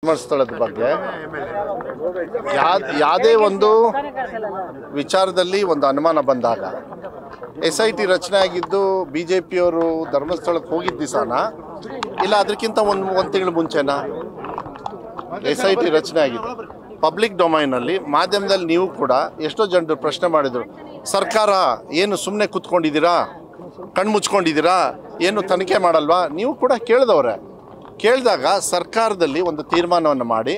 ಧರ್ಮಸ್ಥಳದ ಬಗ್ಗೆ ಯಾವುದೇ ಒಂದು ವಿಚಾರದಲ್ಲಿ ಒಂದು ಅನುಮಾನ ಬಂದಾಗ SIT ರಚನೆ ಆಗಿದ್ದು ಬಿಜೆಪಿಯವರು ಧರ್ಮಸ್ಥಳಕ್ಕೆ ಹೋಗಿದ್ದ ದಿವಸನ ಇಲ್ಲ ಅದಕ್ಕಿಂತ ಒಂದು ತಿಂಗಳು ಮುಂಚೆನಾ SIT ರಚನೆ ಆಗಿದ್ದು ಪಬ್ಲಿಕ್ ಡೊಮೈನಲ್ಲಿ ಮಾಧ್ಯಮದಲ್ಲಿ ನೀವು ಕೂಡ ಎಷ್ಟೋ ಜನರು ಪ್ರಶ್ನೆ ಮಾಡಿದರು, ಸರ್ಕಾರ ಏನು ಸುಮ್ಮನೆ ಕೂತ್ಕೊಂಡಿದ್ದೀರಾ, ಕಣ್ಣು ಮುಚ್ಕೊಂಡಿದ್ದೀರಾ, ಏನು ತನಿಖೆ ಮಾಡಲ್ವಾ? ನೀವು ಕೂಡ ಕೇಳಿದವ್ರೆ. ಕೇಳಿದಾಗ ಸರ್ಕಾರದಲ್ಲಿ ಒಂದು ತೀರ್ಮಾನವನ್ನು ಮಾಡಿ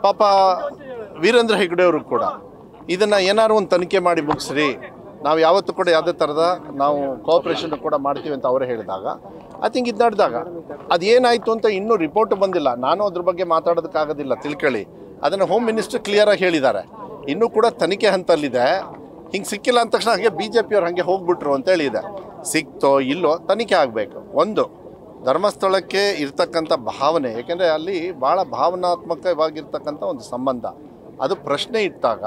ಪಾಪ ವೀರೇಂದ್ರ ಹೆಗ್ಗಡೆ ಅವರು ಕೂಡ ಇದನ್ನು ಏನಾದ್ರು ಒಂದು ತನಿಖೆ ಮಾಡಿ ಮುಗಿಸ್ರಿ, ನಾವು ಯಾವತ್ತೂ ಕೂಡ ಯಾವುದೇ ಥರದ ನಾವು ಕೋಆಪ್ರೇಷನ್ ಕೂಡ ಮಾಡ್ತೀವಿ ಅಂತ ಅವರೇ ಹೇಳಿದಾಗ ಐ ಥಿಂಕ್ ಇದು ನಡೆದಾಗ ಅದೇನಾಯಿತು ಅಂತ ಇನ್ನೂ ರಿಪೋರ್ಟ್ ಬಂದಿಲ್ಲ. ನಾನು ಅದ್ರ ಬಗ್ಗೆ ಮಾತಾಡೋದಕ್ಕಾಗೋದಿಲ್ಲ, ತಿಳ್ಕೊಳ್ಳಿ. ಅದನ್ನು ಹೋಮ್ ಮಿನಿಸ್ಟರ್ ಕ್ಲಿಯರಾಗಿ ಹೇಳಿದ್ದಾರೆ. ಇನ್ನೂ ಕೂಡ ತನಿಖೆ ಹಂತಲ್ಲಿದೆ. ಹಿಂಗೆ ಸಿಕ್ಕಿಲ್ಲ ಅಂದ ತಕ್ಷಣ ಹಾಗೆ BJPಯವ್ರು ಹಾಗೆ ಹೋಗ್ಬಿಟ್ರು ಅಂತೇಳಿ ಇದೆ. ಸಿಕ್ತೋ ಇಲ್ಲೋ ತನಿಖೆ ಆಗಬೇಕು. ಒಂದು ಧರ್ಮಸ್ಥಳಕ್ಕೆ ಇರ್ತಕ್ಕಂಥ ಭಾವನೆ, ಏಕೆಂದರೆ ಅಲ್ಲಿ ಭಾಳ ಭಾವನಾತ್ಮಕವಾಗಿರ್ತಕ್ಕಂಥ ಒಂದು ಸಂಬಂಧ, ಅದು ಪ್ರಶ್ನೆ ಇಟ್ಟಾಗ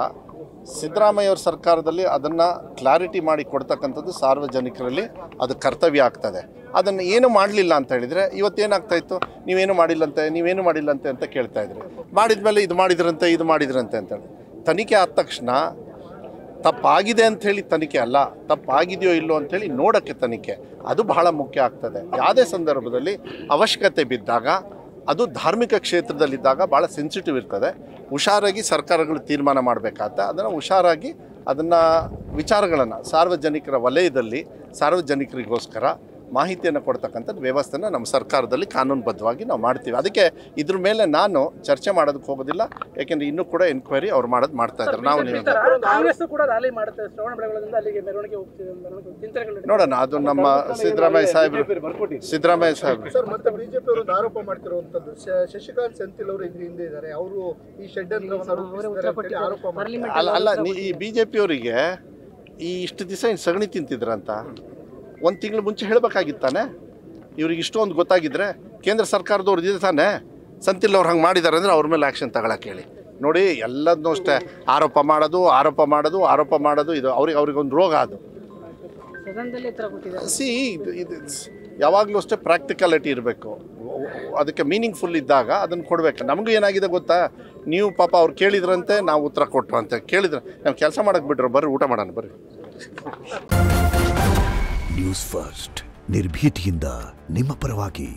ಸಿದ್ದರಾಮಯ್ಯವ್ರ ಸರ್ಕಾರದಲ್ಲಿ ಅದನ್ನು ಕ್ಲಾರಿಟಿ ಮಾಡಿ ಕೊಡ್ತಕ್ಕಂಥದ್ದು ಸಾರ್ವಜನಿಕರಲ್ಲಿ ಅದು ಕರ್ತವ್ಯ ಆಗ್ತದೆ. ಅದನ್ನು ಏನು ಮಾಡಲಿಲ್ಲ ಅಂತ ಹೇಳಿದರೆ ಇವತ್ತೇನಾಗ್ತಾಯಿತ್ತು, ನೀವೇನು ಮಾಡಿಲ್ಲಂತೆ ಅಂತ ಕೇಳ್ತಾಯಿದ್ರಿ. ಮಾಡಿದ ಮೇಲೆ ಇದು ಮಾಡಿದ್ರಂತೆ ಅಂತೇಳಿ ತನಿಖೆ ಆದ ತಕ್ಷಣ ತಪ್ಪಾಗಿದೆ ಅಂಥೇಳಿ ತನಿಖೆ ಅಲ್ಲ, ತಪ್ಪಾಗಿದೆಯೋ ಇಲ್ಲೋ ಅಂಥೇಳಿ ನೋಡೋಕ್ಕೆ ತನಿಖೆ, ಅದು ಬಹಳ ಮುಖ್ಯ ಆಗ್ತದೆ. ಯಾವುದೇ ಸಂದರ್ಭದಲ್ಲಿ ಅವಶ್ಯಕತೆ ಬಿದ್ದಾಗ, ಅದು ಧಾರ್ಮಿಕ ಕ್ಷೇತ್ರದಲ್ಲಿದ್ದಾಗ ಭಾಳ ಸೆನ್ಸಿಟಿವ್ ಇರ್ತದೆ. ಹುಷಾರಾಗಿ ಸರ್ಕಾರಗಳು ತೀರ್ಮಾನ ಮಾಡಬೇಕಾದ ಅದನ್ನು ಹುಷಾರಾಗಿ ಅದನ್ನು ವಿಚಾರಗಳನ್ನು ಸಾರ್ವಜನಿಕರ ವಲಯದಲ್ಲಿ ಸಾರ್ವಜನಿಕರಿಗೋಸ್ಕರ ಮಾಹಿತಿಯನ್ನು ಕೊಡ್ತಕ್ಕಂಥದ್ದು ವ್ಯವಸ್ಥೆನ ನಮ್ಮ ಸರ್ಕಾರದಲ್ಲಿ ಕಾನೂನುಬದ್ಧವಾಗಿ ನಾವು ಮಾಡ್ತೀವಿ. ಅದಕ್ಕೆ ಇದ್ರ ಮೇಲೆ ನಾನು ಚರ್ಚೆ ಮಾಡೋದಕ್ಕೆ ಹೋಗೋದಿಲ್ಲ, ಯಾಕೆಂದರೆ ಇನ್ನೂ ಕೂಡ ಎನ್ಕ್ವೈರಿ ಅವ್ರು ಮಾಡ್ತಾ ಇದ್ದಾರೆ. ನಾವು ನೋಡೋಣ, ಅದು ನಮ್ಮ ಸಿದ್ದರಾಮಯ್ಯ ಸಾಹೇಬ್ರು ಆರೋಪ ಮಾಡ್ತಿರುವಂತದ್ದು ಶಶಿಕಾಂತ್ ಸೆಂಥಿಲ್ ಅವರು ಇದ್ರ ಹಿಂದೆ ಇದ್ದಾರೆ, ಅವರು ಈ ಶೆಡ್ ಅಲ್ಲ ಈ BJPಯವರಿಗೆ ಈ ಇಷ್ಟು ದಿವಸ ಸಗಣಿ ತಿಂತಿದ್ರಂತ ಒಂದು ತಿಂಗಳು ಮುಂಚೆ ಹೇಳಬೇಕಾಗಿತ್ತಾನೆ. ಇವ್ರಿಗೆ ಇಷ್ಟೊಂದು ಗೊತ್ತಾಗಿದ್ದರೆ ಕೇಂದ್ರ ಸರ್ಕಾರದವ್ರು ಇದೆ ತಾನೆ, ಸೆಂಥಿಲ್ ಅವ್ರು ಹಂಗೆ ಮಾಡಿದ್ದಾರೆ ಅಂದರೆ ಅವ್ರ ಮೇಲೆ ಆ್ಯಕ್ಷನ್ ತಗೊಳಕ್ಕೆ ಹೇಳಿ. ನೋಡಿ, ಎಲ್ಲದನ್ನೂ ಅಷ್ಟೇ ಆರೋಪ ಮಾಡೋದು ಇದು ಅವ್ರಿಗೊಂದು ರೋಗ. ಅದು ಇದು ಯಾವಾಗಲೂ ಅಷ್ಟೇ ಪ್ರಾಕ್ಟಿಕಾಲಿಟಿ ಇರಬೇಕು. ಅದಕ್ಕೆ ಮೀನಿಂಗ್ಫುಲ್ ಇದ್ದಾಗ ಅದನ್ನು ಕೊಡಬೇಕು. ನಮಗೂ ಏನಾಗಿದೆ ಗೊತ್ತಾ, ನೀವು ಪಾಪ ಅವ್ರು ಕೇಳಿದ್ರಂತೆ ನಾವು ಉತ್ತರ ಕೊಟ್ಟರು ಅಂತ ಕೇಳಿದ್ರೆ ನಾವು ಕೆಲಸ ಮಾಡೋಕ್ಕೆ ಬಿಡ್ರು, ಬರ್ರಿ ಊಟ ಮಾಡೋಣ ಬರ್ರಿ. ನ್ಯೂಸ್ ಫಸ್ಟ್ ನಿರ್ಭೀತಿಯಿಂದ ನಿಮ್ಮ ಪರವಾಗಿ.